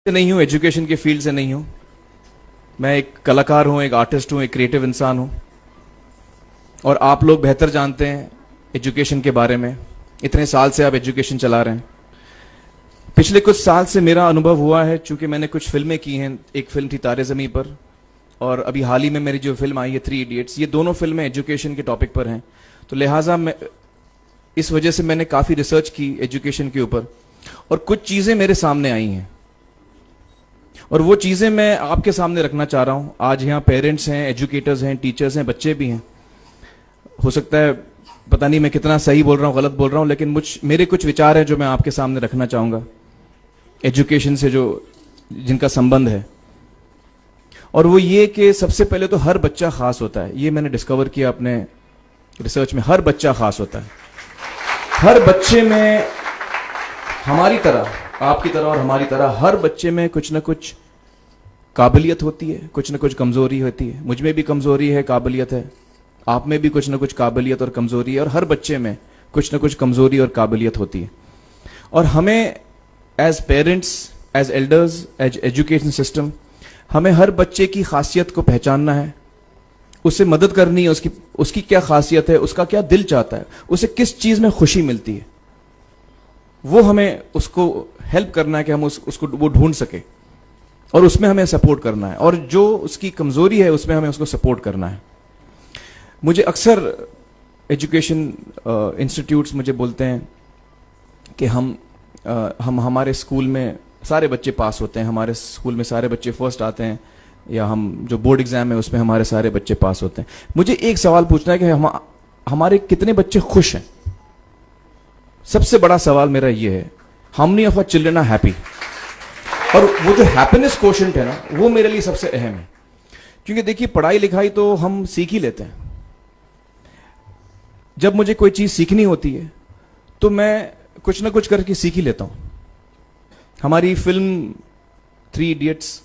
से नहीं हूँ, एजुकेशन के फील्ड से नहीं हूँ। मैं एक कलाकार हूँ, एक आर्टिस्ट हूँ, एक क्रिएटिव इंसान हूँ। और आप लोग बेहतर जानते हैं एजुकेशन के बारे में। इतने साल से आप एजुकेशन चला रहे हैं। पिछले कुछ साल से मेरा अनुभव हुआ है, चूंकि मैंने कुछ फिल्में की हैं। एक फिल्म थी तारे ज़मीं पर, और अभी हाल ही में मेरी जो फिल्म आई है 3 इडियट्स, ये दोनों फिल्में एजुकेशन के टॉपिक पर हैं। तो लिहाजा मैं इस वजह से मैंने काफ़ी रिसर्च की एजुकेशन के ऊपर, और कुछ चीज़ें मेरे सामने आई हैं और वो चीज़ें मैं आपके सामने रखना चाह रहा हूँ। आज यहाँ पेरेंट्स हैं, एजुकेटर्स हैं, टीचर्स हैं, बच्चे भी हैं। हो सकता है पता नहीं मैं कितना सही बोल रहा हूँ, गलत बोल रहा हूँ, लेकिन मेरे कुछ विचार हैं जो मैं आपके सामने रखना चाहूँगा एजुकेशन से जो जिनका संबंध है। और वो ये कि सबसे पहले तो हर बच्चा खास होता है। ये मैंने डिस्कवर किया अपने रिसर्च में। हर बच्चा खास होता है। हर बच्चे में, हमारी तरह, आपकी तरह और हमारी तरह, हर बच्चे में कुछ ना कुछ काबिलियत होती है, कुछ ना कुछ कमजोरी होती है। मुझ में भी कमजोरी है, काबिलियत है। आप में भी कुछ ना कुछ काबिलियत और कमजोरी है, और हर बच्चे में कुछ ना कुछ कमजोरी और काबिलियत होती है। और हमें as parents, as elders, as education system, हमें हर बच्चे की खासियत को पहचानना है, उसे मदद करनी है। उसकी क्या खासियत है, उसका क्या दिल चाहता है, उसे किस चीज में खुशी मिलती है, वो हमें उसको हेल्प करना है कि हम उसको वो ढूंढ सके, और उसमें हमें सपोर्ट करना है। और जो उसकी कमजोरी है उसमें हमें उसको सपोर्ट करना है। मुझे अक्सर एजुकेशन इंस्टीट्यूट्स मुझे बोलते हैं कि हम हमारे स्कूल में सारे बच्चे पास होते हैं, हमारे स्कूल में सारे बच्चे फर्स्ट आते हैं, या हम जो बोर्ड एग्जाम है उसमें हमारे सारे बच्चे पास होते हैं। मुझे एक सवाल पूछना है कि हमारे कितने बच्चे खुश हैं? सबसे बड़ा सवाल मेरा ये है, how many of our children are happy? और वो जो हैप्पीनेस क्वोशेंट है ना, वो मेरे लिए सबसे अहम है। क्योंकि देखिए, पढ़ाई लिखाई तो हम सीख ही लेते हैं। जब मुझे कोई चीज सीखनी होती है तो मैं कुछ ना कुछ करके सीख ही लेता हूं। हमारी फिल्म 3 इडियट्स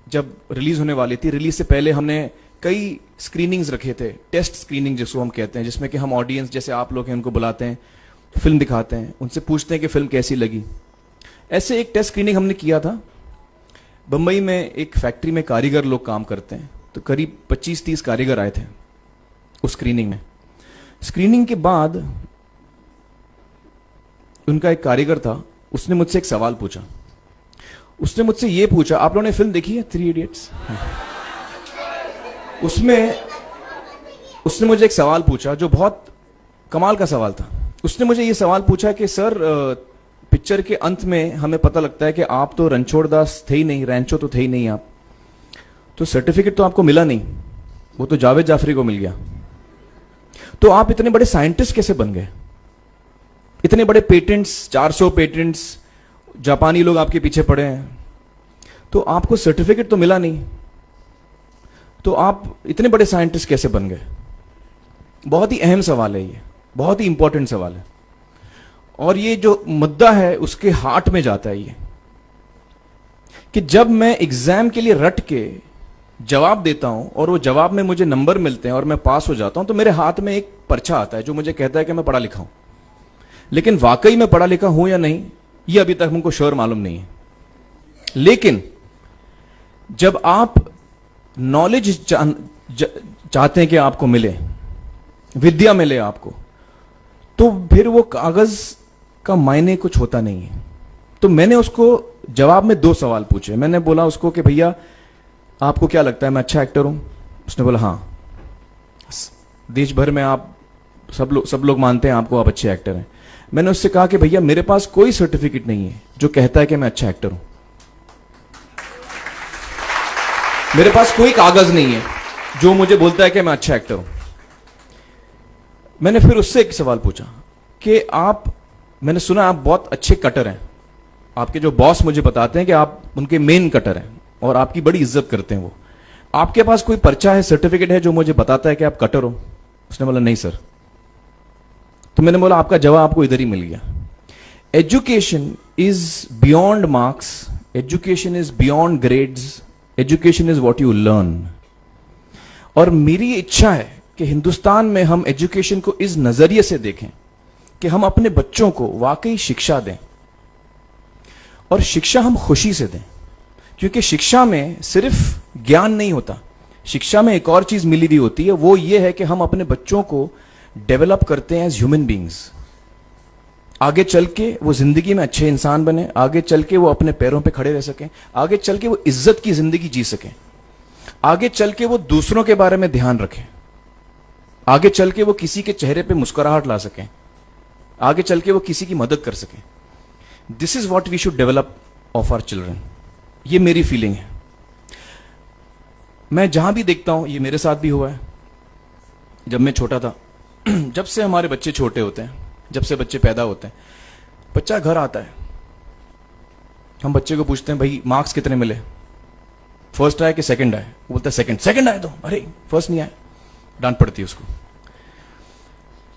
जब रिलीज होने वाली थी, रिलीज से पहले हमने कई स्क्रीनिंग्स रखे थे, टेस्ट स्क्रीनिंग जिसको हम कहते हैं, जिसमें कि हम ऑडियंस, जैसे आप लोग हैं, उनको बुलाते हैं, फिल्म दिखाते हैं, उनसे पूछते हैं कि फिल्म कैसी लगी। ऐसे एक टेस्ट स्क्रीनिंग हमने किया था बंबई में। एक फैक्ट्री में कारीगर लोग काम करते हैं, तो करीब 25-30 कारीगर आए थे उस स्क्रीनिंग में। स्क्रीनिंग के बाद उनका एक कारीगर था, उसने मुझसे एक सवाल पूछा। उसने मुझसे ये पूछा, आप लोगों ने फिल्म देखी है 3 इडियट्स? उसमें उसने मुझे एक सवाल पूछा जो बहुत कमाल का सवाल था। उसने मुझे ये सवाल पूछा कि सर, पिक्चर के अंत में हमें पता लगता है कि आप तो रणछोड़ दास थे ही नहीं, रैंचो तो थे ही नहीं आप, तो सर्टिफिकेट तो आपको मिला नहीं, वो तो जावेद जाफरी को मिल गया। तो आप इतने बड़े साइंटिस्ट कैसे बन गए? इतने बड़े पेटेंट्स, 400 पेटेंट्स, जापानी लोग आपके पीछे पड़े हैं, तो आपको सर्टिफिकेट तो मिला नहीं, तो आप इतने बड़े साइंटिस्ट कैसे बन गए? बहुत ही अहम सवाल है ये, बहुत ही इंपॉर्टेंट सवाल है। और ये जो मुद्दा है उसके हार्ट में जाता है ये, कि जब मैं एग्जाम के लिए रट के जवाब देता हूं और वो जवाब में मुझे नंबर मिलते हैं और मैं पास हो जाता हूं, तो मेरे हाथ में एक पर्चा आता है जो मुझे कहता है कि मैं पढ़ा लिखा हूं। लेकिन वाकई में पढ़ा लिखा हूं या नहीं, ये अभी तक हमको श्योर मालूम नहीं है। लेकिन जब आप नॉलेज चाहते हैं कि आपको मिले, विद्या मिले आपको, तो फिर वो कागज का मायने कुछ होता नहीं है। तो मैंने उसको जवाब में 2 सवाल पूछे। मैंने बोला उसको कि भैया, आपको क्या लगता है मैं अच्छा एक्टर हूं? उसने बोला हाँ, देश भर में आप सब लोग मानते हैं आपको, आप अच्छे एक्टर हैं। मैंने उससे कहा कि भैया, मेरे पास कोई सर्टिफिकेट नहीं है जो कहता है कि मैं अच्छा एक्टर हूं। मेरे पास कोई कागज नहीं है जो मुझे बोलता है कि मैं अच्छा एक्टर हूं। मैंने फिर उससे एक सवाल पूछा कि मैंने सुना आप बहुत अच्छे कटर हैं, आपके जो बॉस मुझे बताते हैं कि आप उनके मेन कटर हैं और आपकी बड़ी इज्जत करते हैं वो। आपके पास कोई पर्चा है, सर्टिफिकेट है जो मुझे बताता है कि आप कटर हो? उसने बोला नहीं सर। तो मैंने बोला आपका जवाब आपको इधर ही मिल गया। Education is beyond marks, education is beyond grades, education is what you learn. और मेरी इच्छा है कि हिंदुस्तान में हम एजुकेशन को इस नजरिए से देखें कि हम अपने बच्चों को वाकई शिक्षा दें। और शिक्षा हम खुशी से दें, क्योंकि शिक्षा में सिर्फ ज्ञान नहीं होता, शिक्षा में एक और चीज मिली हुई होती है, वो ये है कि हम अपने बच्चों को डेवलप करते हैं एज ह्यूमन बींग्स। आगे चल के वो जिंदगी में अच्छे इंसान बने, आगे चल के वो अपने पैरों पे खड़े रह सकें, आगे चल के वो इज्जत की जिंदगी जी सकें, आगे चल के वो दूसरों के बारे में ध्यान रखें, आगे चल के वो किसी के चेहरे पे मुस्कुराहट ला सकें, आगे चल के वो किसी की मदद कर सकें। This is what we should develop of our children. ये मेरी फीलिंग है। मैं जहां भी देखता हूं, ये मेरे साथ भी हुआ है जब मैं छोटा था। जब से हमारे बच्चे छोटे होते हैं, जब से बच्चे पैदा होते हैं, बच्चा घर आता है, हम बच्चे को पूछते हैं भाई मार्क्स कितने मिले, फर्स्ट आया कि सेकंड आया? वो बोलता है सेकंड। सेकंड आया तो अरे फर्स्ट नहीं आया, डांट पड़ती है उसको।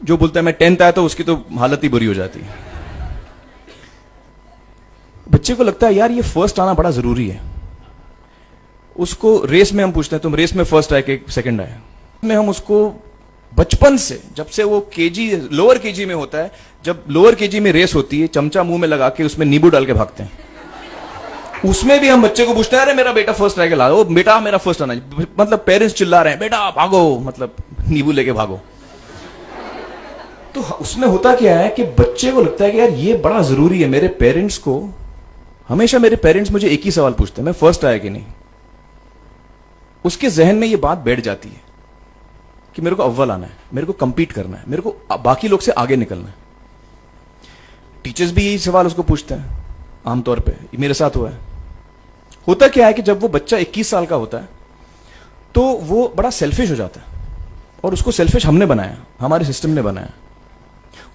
जो बोलता है मैं 10th आया तो उसकी तो हालत ही बुरी हो जाती है। बच्चे को लगता है यार ये फर्स्ट आना बड़ा जरूरी है। उसको रेस में हम पूछते हैं तुम रेस में फर्स्ट आए कि सेकंड आया? में हम उसको बचपन से, जब से वो केजी लोअर केजी में होता है, जब लोअर केजी में रेस होती है, चमचा मुंह में लगा के उसमें नींबू डाल के भागते हैं। उसमें भी हम बच्चे को पूछते हैं अरे मेरा बेटा फर्स्ट आएगा, ला ओ बेटा मेरा फर्स्ट आना, मतलब पेरेंट्स चिल्ला रहे हैं बेटा भागो, मतलब नींबू लेके भागो। तो उसमें होता क्या है कि बच्चे को लगता है कि यार ये बड़ा जरूरी है। मेरे पेरेंट्स को हमेशा, मेरे पेरेंट्स मुझे एक ही सवाल पूछते हैं, मैं फर्स्ट आया कि नहीं। उसके जहन में ये बात बैठ जाती है कि मेरे को अव्वल आना है, मेरे को कंपीट करना है, मेरे को बाकी लोग से आगे निकलना है। टीचर्स भी यही सवाल उसको पूछते हैं आमतौर पे, मेरे साथ हुआ है। होता क्या है कि जब वो बच्चा 21 साल का होता है तो वो बड़ा सेल्फिश हो जाता है, और उसको सेल्फिश हमने बनाया, हमारे सिस्टम ने बनाया।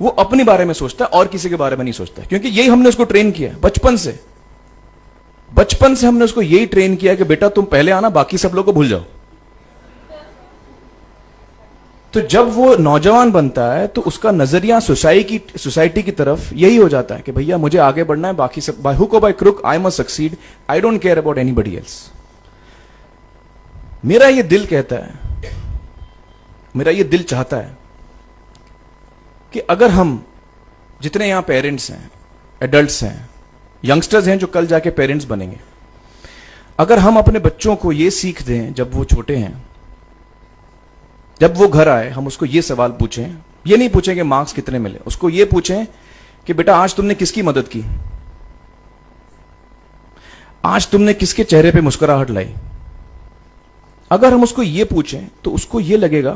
वो अपने बारे में सोचता है और किसी के बारे में नहीं सोचता है, क्योंकि यही हमने उसको ट्रेन किया बचपन से। बचपन से हमने उसको यही ट्रेन किया कि बेटा तुम पहले आना, बाकी सब लोग को भूल जाओ। तो जब वो नौजवान बनता है तो उसका नजरिया सोसाइटी की तरफ यही हो जाता है कि भैया मुझे आगे बढ़ना है, बाकी सब बाय हुक और by crook I must succeed, I don't care about anybody else. मेरा ये दिल कहता है, मेरा ये दिल चाहता है कि अगर हम जितने यहां पेरेंट्स हैं, एडल्ट्स हैं, यंगस्टर्स हैं जो कल जाके पेरेंट्स बनेंगे, अगर हम अपने बच्चों को ये सीख दें जब वो छोटे हैं, जब वो घर आए हम उसको ये सवाल पूछें, ये नहीं पूछें कि मार्क्स कितने मिले, उसको ये पूछें कि बेटा आज तुमने किसकी मदद की, आज तुमने किसके चेहरे पे मुस्कुराहट लाई। अगर हम उसको ये पूछें तो उसको ये लगेगा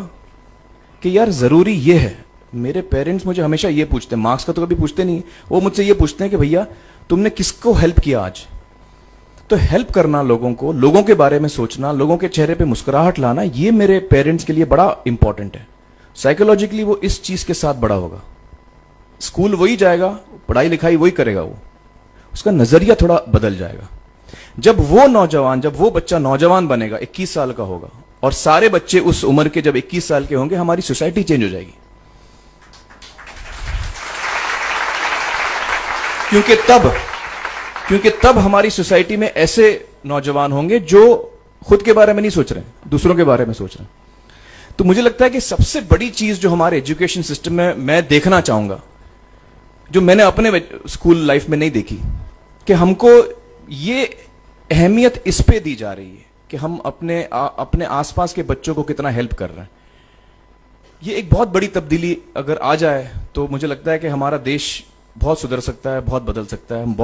कि यार जरूरी ये है, मेरे पेरेंट्स मुझे हमेशा ये पूछते हैं, मार्क्स का तो कभी पूछते नहीं, वो मुझसे ये पूछते हैं कि भैया तुमने किसको हेल्प किया आज। तो हेल्प करना लोगों को, लोगों के बारे में सोचना, लोगों के चेहरे पे मुस्कुराहट लाना, ये मेरे पेरेंट्स के लिए बड़ा इंपॉर्टेंट है। साइकोलॉजिकली वो इस चीज के साथ बड़ा होगा। स्कूल वही जाएगा, पढ़ाई लिखाई वही करेगा, वो उसका नजरिया थोड़ा बदल जाएगा। जब वो बच्चा नौजवान बनेगा, 21 साल का होगा, और सारे बच्चे उस उम्र के जब 21 साल के होंगे, हमारी सोसाइटी चेंज हो जाएगी। क्योंकि तब हमारी सोसाइटी में ऐसे नौजवान होंगे जो खुद के बारे में नहीं सोच रहे, दूसरों के बारे में सोच रहे हैं। तो मुझे लगता है कि सबसे बड़ी चीज जो हमारे एजुकेशन सिस्टम में मैं देखना चाहूंगा, जो मैंने अपने स्कूल लाइफ में नहीं देखी, कि हमको ये अहमियत इस पे दी जा रही है कि हम अपने आसपास के बच्चों को कितना हेल्प कर रहे हैं। ये एक बहुत बड़ी तब्दीली अगर आ जाए तो मुझे लगता है कि हमारा देश बहुत सुधर सकता है, बहुत बदल सकता है। हम बहुत